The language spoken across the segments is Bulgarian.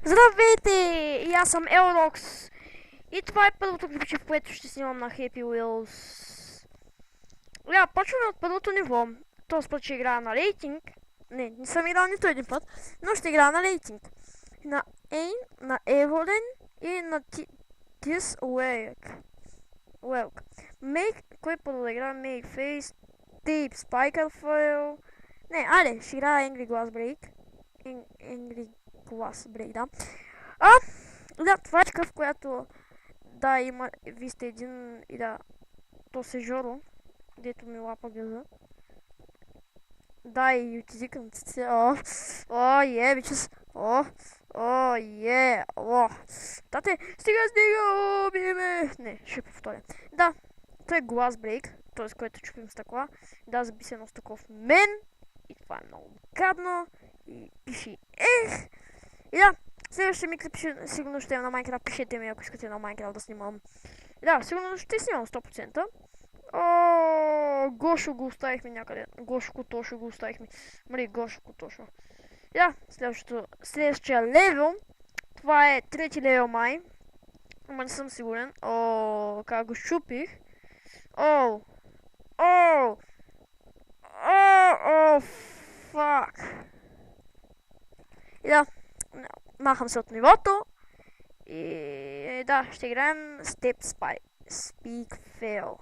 Здравейте! И аз съм Елрокс. И това е първото клипче, в което ще снимам на Happy Wheels. Почваме от първото ниво. Този път ще играя на рейтинг. Не съм играл нито един път, но ще играя на рейтинг. На Ейн, на Еволен и на This Welk. Кой първо да играя? Make Face, Tape, Spiker Foil. Не, айде, ще играя Angry Glass Break. Angry Glass Break, да. Това е чка, в която има, вие сте един и то се Жоро, дето ми лапа гъза. И ютизикъмците, бичес, тате, стига, биме. Не, ще повторя. Това е Glass Break, т.е. което чупим стъкла. Заби се едно стъкло в мен. И това е много гадно. И пиши следващия ми клип сигурно ще е на Майнкрафт. Пишете ми, ако искате на Майнкрафт да снимам. Сигурно ще снимам 100%. Гошо го оставихме някъде. Гошо Котошо го оставихме. Гошо Котошо. Следващия левел. Това е трети левел май. Ама не съм сигурен. Как го щупих. Фак. Махам се от нивото. И ще играем Step Speak Fail.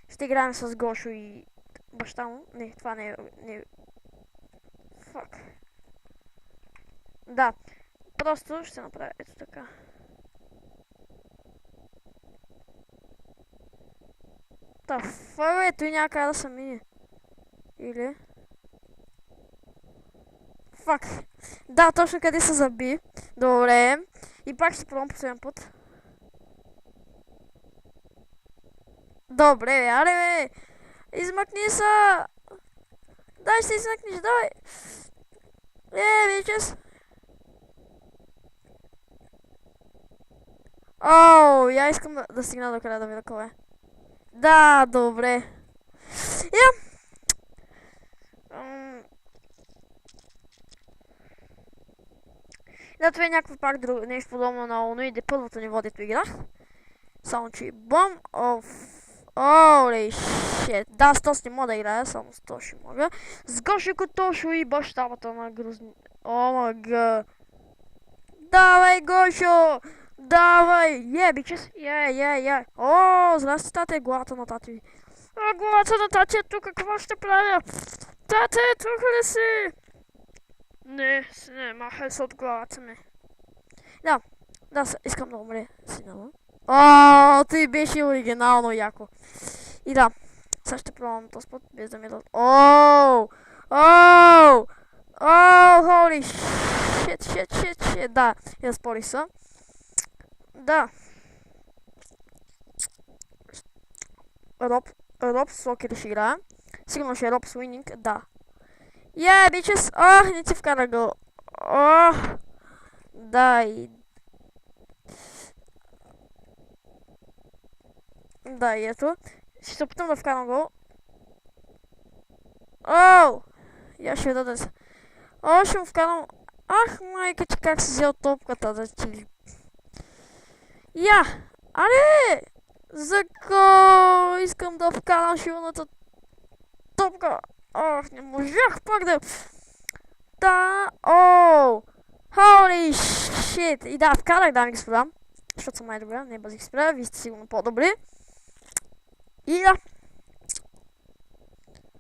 Ще играем с Гошо и баща му. Не, това не е. Фак. Просто ще направя ето така. Ето и някъде да се мине. Или? Фак. Точно къде се заби. Добре. И пак ще пробвам последен път. Добре, бе. Измъкни са. Дай ще измъкнеш, давай. Бичес. Я искам да стигна до края да видя кой е. Добре. Това е някакво пак нещо подобно на Оноиде, първото ниво, дето играх. Само че бум. Holy shit. С то не мога да играя, само с то ще мога. С Гошо Котошо и бащавата на грозни. Омага. Давай, Гошо! Давай! Бичес! Здрасти, тате, главата на тати ви. Главата на тати е тук, какво ще правя? Тате, тук ли си? Не, махай се от главата ми. Искам да умре синала. Той беше оригинално яко. И сега ще пробвам този път, без да ми дадат. Holy shit. Я спорих са. Роб Сокер ще играя. Сигурно ще е Роб Свининг, бичес. Не ти вкара гъл. И ето. Ще се опитам да вкарам гол. Я ще видя да се. Ще му вкарам. Майка, че как си взел топката да ти. За гол! Искам да вкарам шилната топка. Не можах пак да. Holy shit. И вкарах, дами и господа. Защото съм най-добре, не базих спря, вие сте сигурно по-добри. И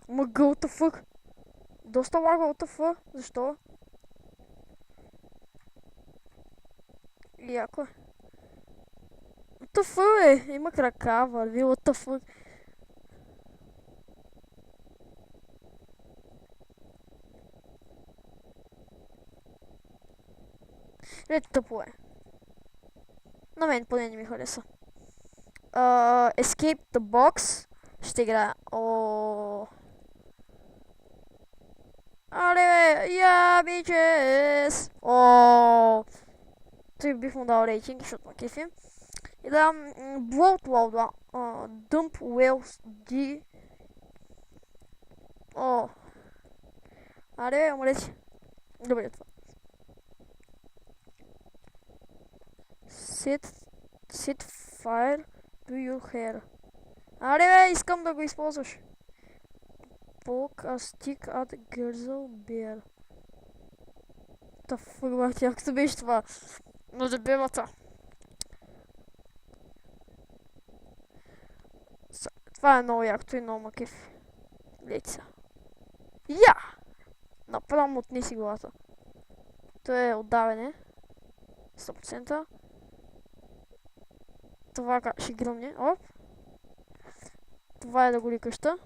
what the fuck? Доста лага, what the fuck? Защо? Яко е. What the fuck, има крака, върви, what the fuck? Тъпо е. На мен поне не ми хареса. Escape the Box. Ще играя. Бичес! Той бих му дал рейтинг, защото ма кефи. И Bloat Wall 2. Dump Wells D. Умрете. Добре това. Set fire to your hair. Аре бе, искам да го използваш. Poke a stick at Grizzle Bear. Та фървах, якото беше това. На дебелата. Това е много якото и много макеф. Гледайте. Я! Направо му отнеси главата. То е отдаване. 100%. Това ще гръмне. Оп. Това е да го ли къща.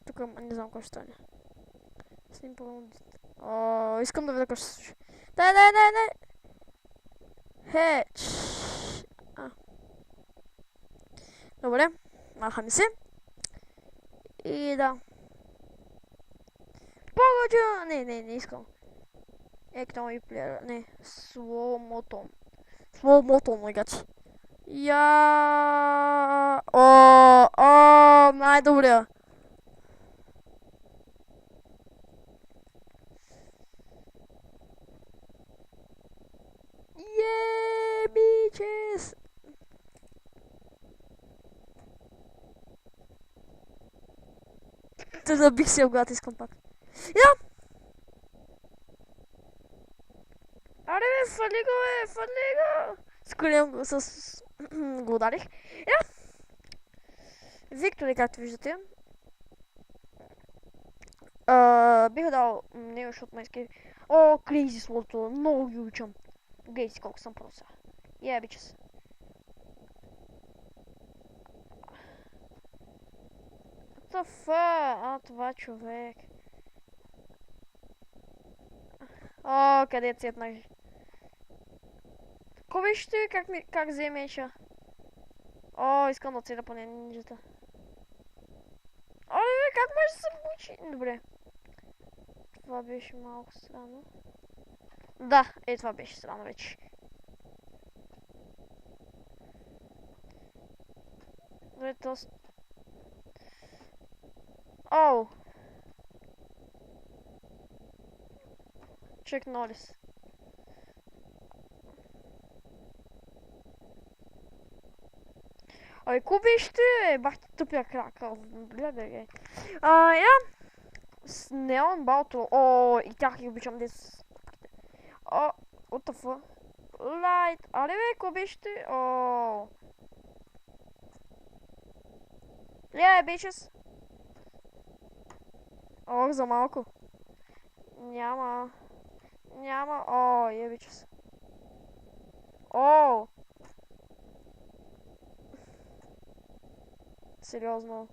Тук не знам какво ще стане. Сним по-рано. Искам да видя какво ще се случи. Дай! Хеч! Добре, махаме се. И да. Погодя! Не искам. Ектон и плеер. Не, сломотон. Сломотон, мойгачи. Най-добре. Бичес! Те забих се когато искам пак. Я! Аре бе, фали го! Скорее го ударих. Я! Виктори, както виждате. Бих дал него, защото ме иска. Крейзи слото, много ги обичам. Гледайте колко съм просто. Бичес. What the fuck? Това човек. Къде цепнах? Ко беше ти? Как взе меча? Искам да целя поне нинджата. Как може да се получи? Добре. Това беше малко странно. Да, това беше странно вече. Добре, тост. Чек Нолис. Ко беше ти? Бах ти тъпия крак. Гледай ге. С Неон Балтро. И тях ги обичам дес. What the fuck? Light. Аре бе, ко беше ти? Бичес. За малко. Няма. Бичес. Сериозно.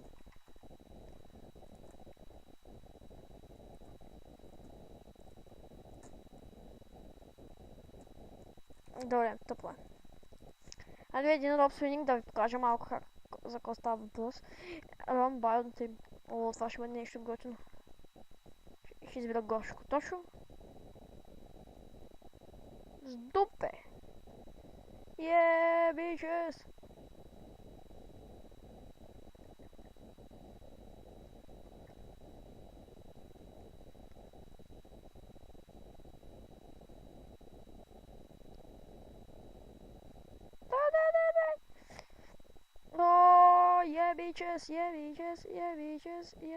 Добре, тъпло е. Айде един роб свининг да ви покажа малко за какво става въпрос. Рон Байонът им. Това ще бъде нещо готино. Ще избира горшко точно. С дупе. Бичес.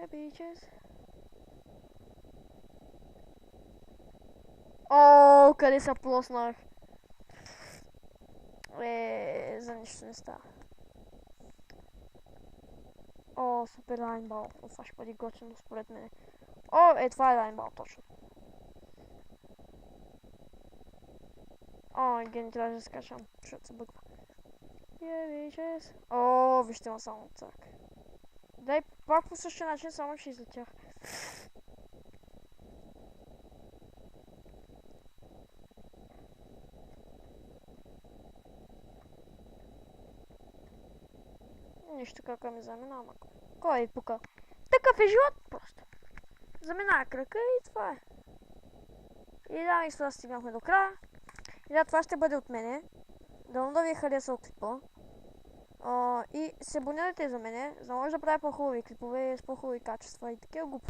Бичес. Къде се плоснах? За нищо не става. Супер лайнбал. Това ще бъде готино според мен. Това е лайнбал точно. Ген трябва да се скачам, защото се бъква. Бичес. Вижте ма само так. Дай пак по същия начин, само че излетях. Нищо кака ми заминава. Кой е пука? Такъв е живот просто. Заминава крака и това е. И да, и с това стигнахме до края. И да, това ще бъде от мене. Дано да ви е харесал клипа. И се абонирайте за мене, за да може да правя по-хубави клипове с по-хубави качества и такива глупости.